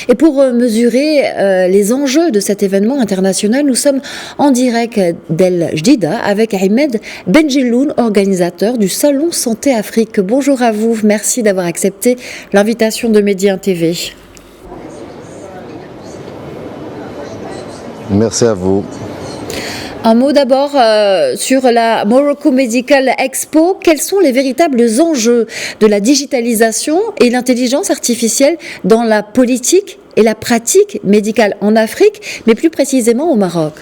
Et pour mesurer les enjeux de cet événement international, nous sommes en direct d'El Jdida avec Ahmed Benjelloun, organisateur du Salon Santé Afrique. Bonjour à vous, merci d'avoir accepté l'invitation de Média TV. Merci à vous. Un mot d'abord sur la Morocco Medical Expo. Quels sont les véritables enjeux de la digitalisation et l'intelligence artificielle dans la politique et la pratique médicale en Afrique, mais plus précisément au Maroc?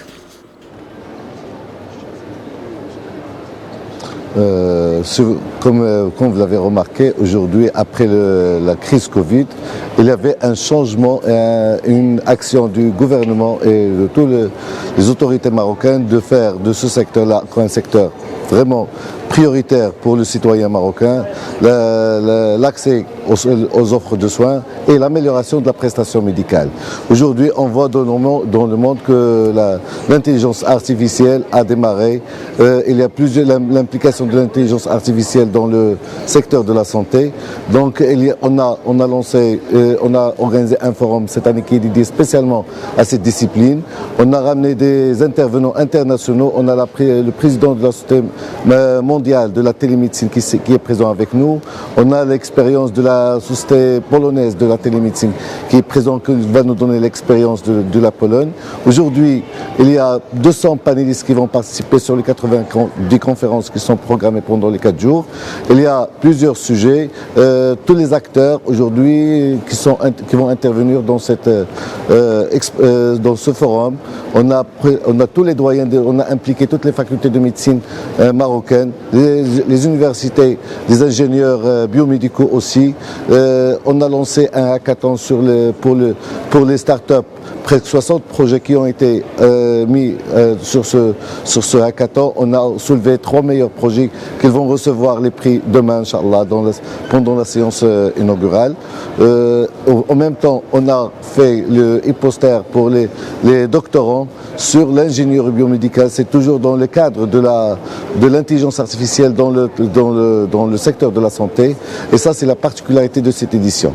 Comme vous l'avez remarqué, aujourd'hui, après la crise Covid, il y avait un changement, une action du gouvernement et de toutes les autorités marocaines de faire de ce secteur-là un secteur vraiment prioritaire pour le citoyen marocain, l'accès aux offres de soins et l'amélioration de la prestation médicale. Aujourd'hui, on voit dans le monde que l'intelligence artificielle a démarré. Il y a l'implication de l'intelligence artificielle dans le secteur de la santé. Donc, on a organisé un forum cette année qui est dédié spécialement à cette discipline. On a ramené des intervenants internationaux. On a le président de la Société mondiale de la télémédecine qui est présent avec nous. On a l'expérience de la Société polonaise de la télémédecine qui est présent, qui va nous donner l'expérience de la Pologne. Aujourd'hui, il y a 200 panélistes qui vont participer sur les 90 conférences qui sont programmées pendant les 4 jours. Il y a plusieurs sujets. Tous les acteurs aujourd'hui qui vont intervenir dans ce forum. On a tous les doyens, on a impliqué toutes les facultés de médecine marocaines, les universités, les ingénieurs biomédicaux aussi. On a lancé un hackathon pour les startups. Près de 60 projets qui ont été mis sur ce hackathon. On a soulevé 3 meilleurs projets qui vont recevoir les prix demain, Inch'Allah, pendant la séance inaugurale. En même temps, on a fait le e-poster pour les doctorants sur l'ingénierie biomédicale. C'est toujours dans le cadre de l'intelligence artificielle dans le secteur de la santé. Et ça, c'est la particularité de cette édition.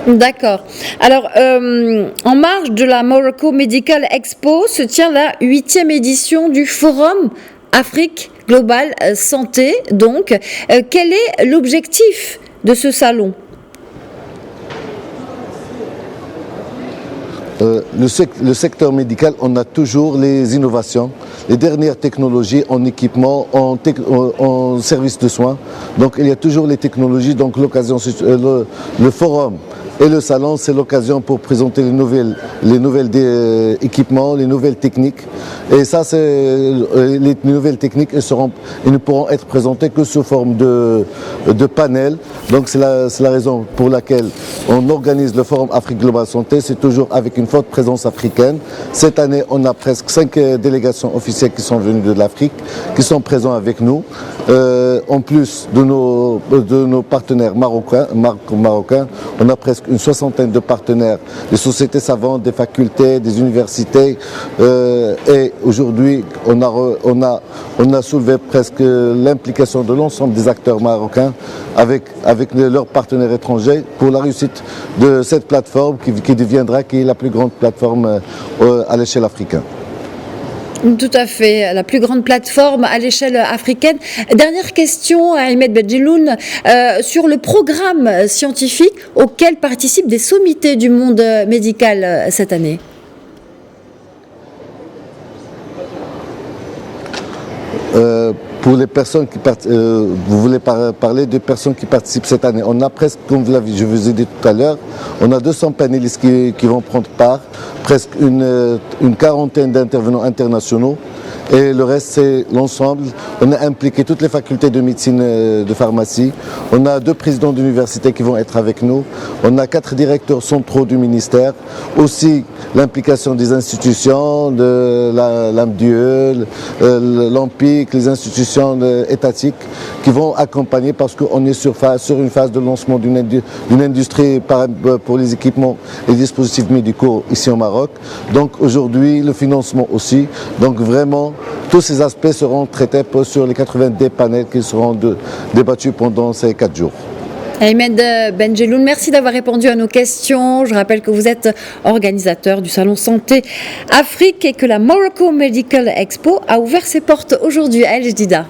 D'accord. Alors, en marge de la Morocco Medical Expo se tient la 8e édition du Forum Afrique Globale Santé. Donc, quel est l'objectif de ce salon ? Le secteur médical, on a toujours les innovations, les dernières technologies en équipement, en service de soins. Donc il y a toujours les technologies, donc l'occasion, le forum et le salon, c'est l'occasion pour présenter les nouvelles équipements, les nouvelles techniques. Et ça, les nouvelles techniques, elles ne pourront être présentées que sous forme de panel. Donc c'est la raison pour laquelle on organise le Forum Afrique Globale Santé. C'est toujours avec une forte présence africaine. Cette année, on a presque 5 délégations officielles qui sont venues de l'Afrique, qui sont présents avec nous. En plus de nos partenaires marocains, on a presque une soixantaine de partenaires, des sociétés savantes, des facultés, des universités. Et aujourd'hui, on a soulevé presque l'implication de l'ensemble des acteurs marocains avec leurs partenaires étrangers pour la réussite de cette plateforme qui est la plus grande plateforme à l'échelle africaine. Tout à fait, la plus grande plateforme à l'échelle africaine. Dernière question à Ahmed Benjelloun, sur le programme scientifique auquel participent des sommités du monde médical cette année. Pour les personnes qui participent, vous voulez parler de personnes qui participent cette année. On a presque, comme je vous ai dit tout à l'heure, on a 200 panélistes qui vont prendre part, presque une quarantaine d'intervenants internationaux. Et le reste, c'est l'ensemble. On a impliqué toutes les facultés de médecine, de pharmacie. On a 2 présidents d'université qui vont être avec nous. On a 4 directeurs centraux du ministère. Aussi, l'implication des institutions, de l'AMDUE, l'AMPIC, les institutions étatiques qui vont accompagner parce qu'on est sur une phase de lancement d'une industrie pour les équipements et les dispositifs médicaux ici au Maroc. Donc aujourd'hui, le financement aussi. Donc vraiment, tous ces aspects seront traités sur les 90 panels qui seront débattus pendant ces 4 jours. Ahmed Benjeloun, merci d'avoir répondu à nos questions. Je rappelle que vous êtes organisateur du Salon Santé Afrique et que la Morocco Medical Expo a ouvert ses portes aujourd'hui à El Jadida.